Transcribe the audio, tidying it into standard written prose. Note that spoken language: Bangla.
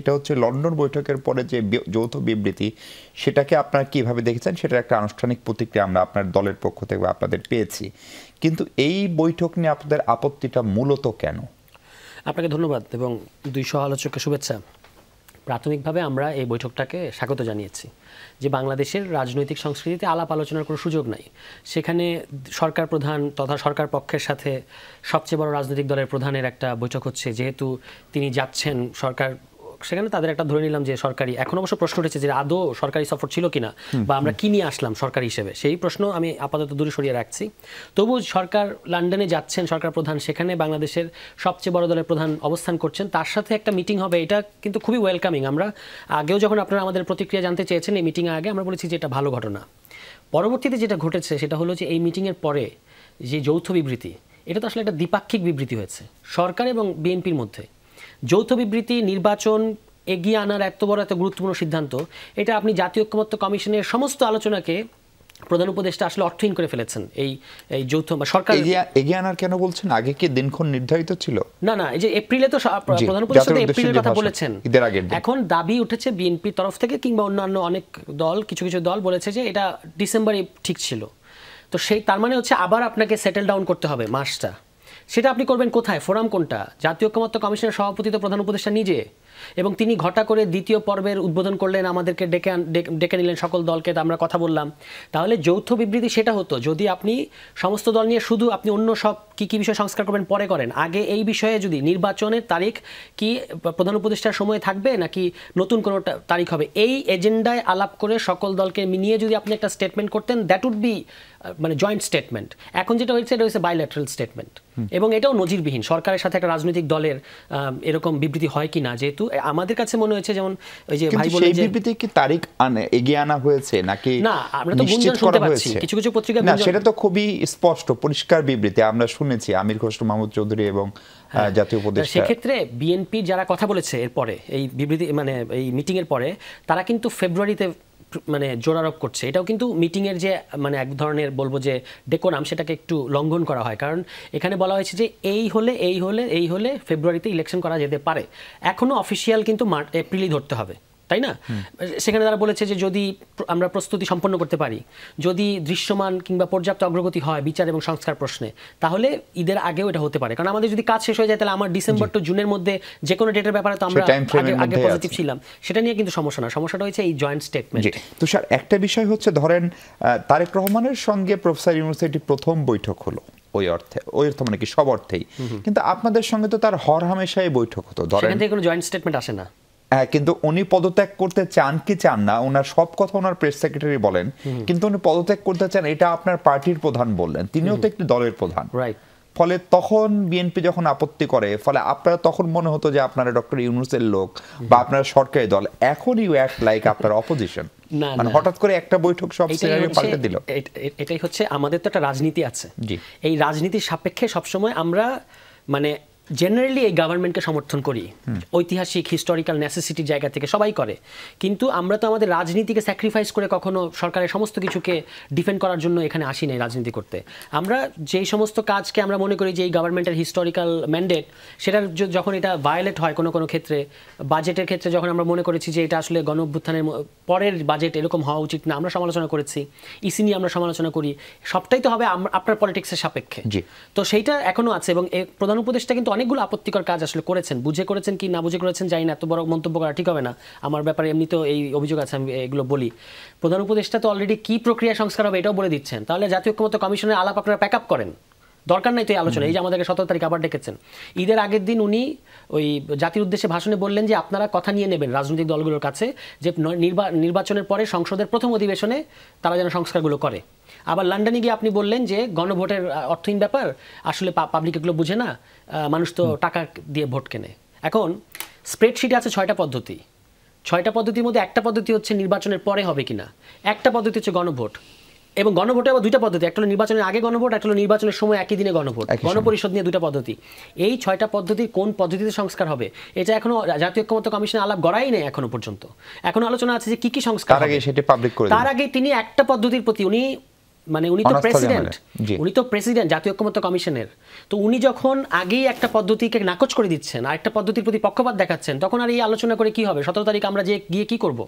সেটা হচ্ছে লন্ডন বৈঠকের পরে যে যৌথ বিবৃতি, সেটাকে আপনারা কিভাবে দেখেছেন? সেটার একটা আনুষ্ঠানিক প্রতিক্রিয়া আমরা আপনার দলের পক্ষ থেকে আপনাদের পেয়েছি, কিন্তু এই বৈঠক নিয়ে আপনাদের আপত্তিটা মূলত কেন? আপনাকে ধন্যবাদ এবং 200 আলোচককে শুভেচ্ছা। প্রাথমিকভাবে আমরা এই বৈঠকটাকে স্বাগত জানিয়েছি যে বাংলাদেশের রাজনৈতিক সংস্কৃতিতে আলাপ আলোচনার কোনো সুযোগ নাই। সেখানে সরকার প্রধান তথা সরকার পক্ষের সাথে সবচেয়ে বড় রাজনৈতিক দলের প্রধানের একটা বৈঠক হচ্ছে, যেহেতু তিনি যাচ্ছেন সরকার, সেখানে তাদের একটা ধরে নিলাম যে সরকারি, এখন অবশ্য প্রশ্ন উঠেছে যে আদৌ সরকারি সফর ছিল কিনা বা আমরা কি নিয়ে আসলাম সরকারি হিসেবে, সেই প্রশ্ন আমি আপাতত দূরে সরিয়ে রাখছি। তবু সরকার লন্ডনে যাচ্ছেন, সরকার প্রধান সেখানে বাংলাদেশের সবচেয়ে বড় দলের প্রধান অবস্থান করছেন, তার সাথে একটা মিটিং হবে, এটা কিন্তু খুবই ওয়েলকামিং। আমরা আগেও যখন আপনারা আমাদের প্রতিক্রিয়া জানতে চেয়েছেন এই মিটিংয়ে আগে, আমরা বলেছি যে এটা ভালো ঘটনা। পরবর্তীতে যেটা ঘটেছে সেটা হলো যে এই মিটিংয়ের পরে যে যৌথ বিবৃতি, এটা তো আসলে একটা দ্বিপাক্ষিক বিবৃতি হয়েছে সরকার এবং বিএনপির মধ্যে। যৌথ বিবৃতি, নির্বাচন এগিয়ে আনার এত বড় এত গুরুত্বপূর্ণ সিদ্ধান্ত, এটা আপনি জাতীয় ঐক্যমত্য কমিশনের সমস্ত আলোচনাকে প্রধান উপদেষ্টা আসলে অর্থহীন করে ফেলেছেন। এই যৌথ সরকার এগিয়ে আনার কেন বলছেন? আগে কি দিনক্ষণ নির্ধারিত ছিল? না, এই যে এপ্রিলে তো প্রধান উপদেষ্টা এপ্রিলের কথা বলেছেন, এখন দাবি উঠেছে বিএনপির তরফ থেকে কিংবা অন্যান্য অনেক দল, কিছু কিছু দল বলেছে যে এটা ডিসেম্বরে ঠিক ছিল। তো সেই তার মানে হচ্ছে আবার আপনাকে সেটেল ডাউন করতে হবে মাসটা। সেটা আপনি করবেন কোথায়? ফোরাম কোনটা? জাতীয় ঐক্যমত্য কমিশনের সভাপতি তো প্রধান উপদেষ্টা নিজে, এবং তিনি ঘটা করে দ্বিতীয় পর্বের উদ্বোধন করলেন, আমাদেরকে ডেকে নিলেন সকল দলকে, আমরা কথা বললাম। তাহলে যৌথ বিবৃতি সেটা হতো যদি আপনি সমস্ত দল নিয়ে শুধু আপনি অন্য সব কি বিষয় সংস্কার করবেন পরে করেন, আগে এই বিষয়ে যদি নির্বাচনের তারিখ কি প্রধান উপদেষ্টার সময় থাকবে নাকি নতুন কোনো তারিখ হবে, এই এজেন্ডায় আলাপ করে সকল দলকে নিয়ে যদি আপনি একটা স্টেটমেন্ট করতেন, দ্যাট উড বি মানে জয়েন্ট স্টেটমেন্ট। এখন যেটা হয়েছে এটা হচ্ছে বাইল্যাটারাল স্টেটমেন্ট, এবং এটাও নজিরবিহীন। সরকারের সাথে একটা রাজনৈতিক দলের এরকম বিবৃতি হয় কিনা, যেহেতু আমাদের কাছে মনে হয়েছে যেমন ওই যে ভাই বলেন যে বিবৃতি কি তারিখ এগিয়ে আনা হয়েছে নাকি না, আমরা তো গুঞ্জন শুনতে পাচ্ছি কিছু কিছু পত্রিকা, না সেটা তো খুবই স্পষ্ট পরিষ্কার বিবৃতি আমরা শুনেছি আমির খসরু মাহমুদ চৌধুরী এবং জাতীয় উপদেষ্টা। সেক্ষেত্রে বিএনপি যারা কথা বলেছে এরপরে এই বিবৃতি মানে এই মিটিং এর পরে, তারা কিন্তু ফেব্রুয়ারিতে মানে জোরারোপ করছে। এটাও কিন্তু মিটিংয়ের যে মানে এক ধরনের বলবো যে ডেকোরাম, সেটাকে একটু লঙ্ঘন করা হয়। কারণ এখানে বলা হয়েছে যে এই হলে ফেব্রুয়ারিতে ইলেকশন করা যেতে পারে। এখনও অফিসিয়াল কিন্তু এপ্রিলই ধরতে হবে, তাই না? সেখানে তারা বলেছে যে যদি আমরা প্রস্তুতি সম্পন্ন করতে পারি, যদি দৃশ্যমান কিংবা পর্যাপ্ত অগ্রগতি হয় বিচার এবং সংস্কার প্রশ্নে, তাহলে ঈদের আগেও এটা হতে পারে। কারণ আমাদের যদি কাজ শেষ হয়ে যায়, তাহলে আমার ডিসেম্বর টু জুনের মধ্যে যে কোনো ডেটের ব্যাপারে তো আমরা আগে পজিটিভ ছিলাম, সেটা নিয়ে কিন্তু সমস্যা না। সমস্যাটা হচ্ছে এই জয়েন্ট স্টেটমেন্ট। তো স্যার একটা বিষয় হচ্ছে, ধরেন তারেক রহমানের সঙ্গে প্রফেসর ইউনূসের প্রথম বৈঠক হলো, ওই অর্থে মানে কি সব অর্থেই, কিন্তু আপনাদের সঙ্গে তো তার হরহামেশাই বৈঠক হতো, ধরেন সেখান থেকে কোনো জয়েন্ট স্টেটমেন্ট আসে না। হ্যাঁ, কিন্তু উনি পদত্যাগ করতে চান কি চান না, ওনার সব কথা ওনার প্রেস সেক্রেটারি বলেন, কিন্তু উনি পদত্যাগ করতে চান এটা আপনার পার্টির প্রধান বললেন, তিনিও তো একটি দলের প্রধান। ফলে তখন বিএনপি যখন আপত্তি করে, ফলে আপনারা তখন মনে হতো যে আপনারা ডক্টর ইউনূসের লোক বা আপনারা সরকারি দল, এখন ইউ অ্যাক্ট লাইক আপনার অপোজিশন। মানে হঠাৎ করে একটা বৈঠক সব সিনারিও পাল্টে দিল। এটাই হচ্ছে আমাদের তো একটা রাজনীতি আছে, এই রাজনীতির সাপেক্ষে সবসময় আমরা মানে জেনারেলি এই গভর্নমেন্টকে সমর্থন করি, ঐতিহাসিক হিস্টোরিক্যাল নেসেসিটির জায়গা থেকে সবাই করে, কিন্তু আমরা তো আমাদের রাজনীতিকে স্যাক্রিফাইস করে কখনো সরকারের সমস্ত কিছুকে ডিফেন্ড করার জন্য এখানে আসি নাই রাজনীতি করতে। আমরা যেই সমস্ত কাজকে আমরা মনে করি যে এই গভর্নমেন্টের হিস্টোরিক্যাল ম্যান্ডেট, সেটার যখন এটা ভায়োলেট হয় কোনো কোনো ক্ষেত্রে, বাজেটের ক্ষেত্রে যখন আমরা মনে করেছি যে এটা আসলে গণ অভ্যুত্থানের পরের বাজেট এরকম হওয়া উচিত না, আমরা সমালোচনা করেছি, ইসি নিয়ে আমরা সমালোচনা করি, সবটাই তো হবে আপনার পলিটিক্সের সাপেক্ষে। তো সেইটা এখনো আছে, এবং প্রধান উপদেষ্টা কিন্তু অনেকগুলো আপত্তিকর কাজ আসলে করেছেন, বুঝে করেছেন কি না বুঝে করেছেন জানি না, এত বড় মন্তব্য করা ঠিক হবে না আমার ব্যাপারে, এমনি তো এই অভিযোগ আছে, আমি এগুলো বলি। প্রধান উপদেষ্টা তো অলরেডি কি প্রক্রিয়া সংস্কার হবে এটাও বলে দিচ্ছেন, তাহলে জাতীয় ঐক্যমত্য কমিশনের আলাপ আপনারা প্যাক আপ করেন, দরকার নাই তো এই আলোচনা। এই যে আমাদেরকে 17 তারিখ আবার ডেকেছেন, ঈদের আগের দিন উনি ওই জাতির উদ্দেশ্যে ভাষণে বললেন যে আপনারা কথা নিয়ে নেবেন রাজনৈতিক দলগুলোর কাছে, যে নির্বাচনের পরে সংসদের প্রথম অধিবেশনে তারা যেন সংস্কারগুলো করে। আবার লন্ডনে গিয়ে আপনি বললেন যে গণভোটের অর্থহীন ব্যাপার, আসলে পাবলিক এগুলো বুঝে না, মানুষ তো টাকা দিয়ে ভোট কেনে। এখন স্প্রেডশিটে আছে 6টা পদ্ধতি, 6টা পদ্ধতির মধ্যে একটা পদ্ধতি হচ্ছে নির্বাচনের পরে হবে কিনা, একটা পদ্ধতি হচ্ছে গণভোট, এবং গণভোটে আবার 2টা পদ্ধতি, একটা হলো নির্বাচনের আগে গণভোট, একটা হলো নির্বাচনের সময় একই দিনে গণভোট, গণপরিষদ নিয়ে 2টা পদ্ধতি। এই 6টা পদ্ধতির কোন পদ্ধতিতে সংস্কার হবে এটা এখনো জাতীয় ঐক্যমত্য কমিশনে আলাপ গড়াই নেই এখনো পর্যন্ত। এখন আলোচনা আছে যে কি কি সংস্কার, তার আগে তিনি একটা পদ্ধতির প্রতি উনি মানে উনি তো প্রেসিডেন্ট জাতীয় ঐক্যমত্য কমিশনের, তো উনি যখন আগেই একটা পদ্ধতিকে নাকচ করে দিচ্ছেন আর একটা পদ্ধতির প্রতি পক্ষপাত দেখাচ্ছেন, তখন আর এই আলোচনা করে কি হবে? 17 তারিখ আমরা যে গিয়ে কি করব?